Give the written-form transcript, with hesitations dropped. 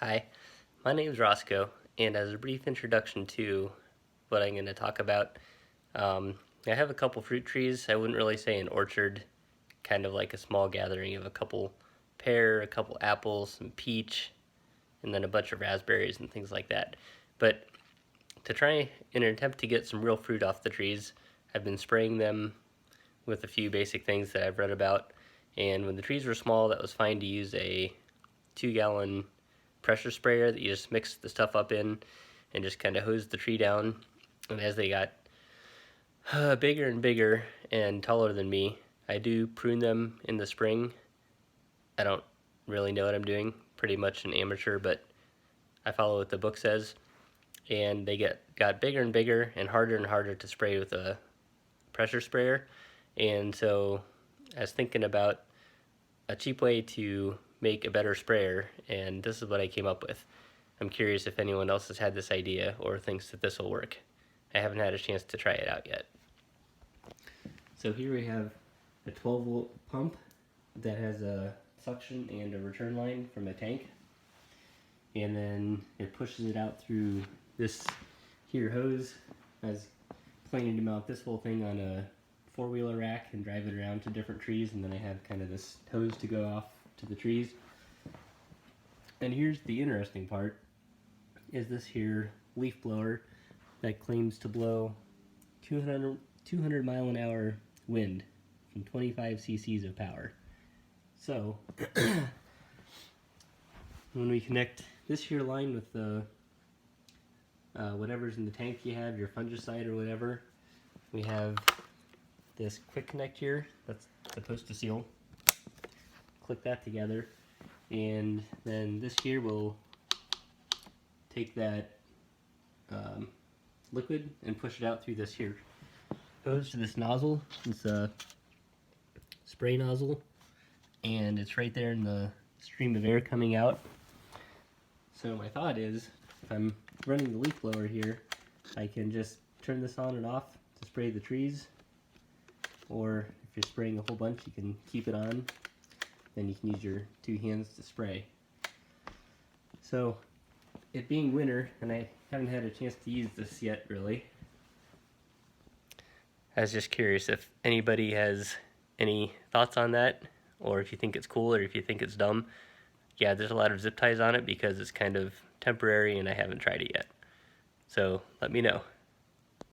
Hi, my name is Roscoe, and as a brief introduction to what I'm going to talk about, I have a couple fruit trees. I wouldn't really say an orchard, kind of like a small gathering of a couple pear, a couple apples, some peach, and then a bunch of raspberries and things like that. But to try in an attempt to get some real fruit off the trees, I've been spraying them with a few basic things that I've read about. And when the trees were small, that was fine to use a 2-gallon pressure sprayer that you just mix the stuff up in and just kind of hose the tree down. And as they got bigger and bigger and taller than me, I do prune them in the spring. I don't really know what I'm doing, pretty much an amateur, but I follow what the book says. And they got bigger and bigger and harder to spray with a pressure sprayer. And so I was thinking about a cheap way to make a better sprayer, and this is what I came up with. I'm curious if anyone else has had this idea or thinks that this will work. I haven't had a chance to try it out yet. So here we have a 12-volt pump that has a suction and a return line from a tank, and then it pushes it out through this here hose. I was planning to mount this whole thing on a four-wheeler rack and drive it around to different trees, and then I have kind of this hose to go off to the trees. And here's the interesting part, is this here leaf blower that claims to blow 200 mile an hour wind from 25 cc's of power. So when we connect this here line with the whatever's in the tank you have, your fungicide or whatever, we have this quick connect here that's supposed to seal. Click that together, and then this here will take that liquid and push it out through this here. Goes to this nozzle, this spray nozzle, and it's right there in the stream of air coming out. So my thought is, if I'm running the leaf blower here, I can just turn this on and off to spray the trees, or if you're spraying a whole bunch, you can keep it on, then you can use your two hands to spray. So, it being winter, and I haven't had a chance to use this yet, really, I was just curious if anybody has any thoughts on that, or if you think it's cool, or if you think it's dumb. Yeah, there's a lot of zip ties on it because it's kind of temporary and I haven't tried it yet. So, let me know.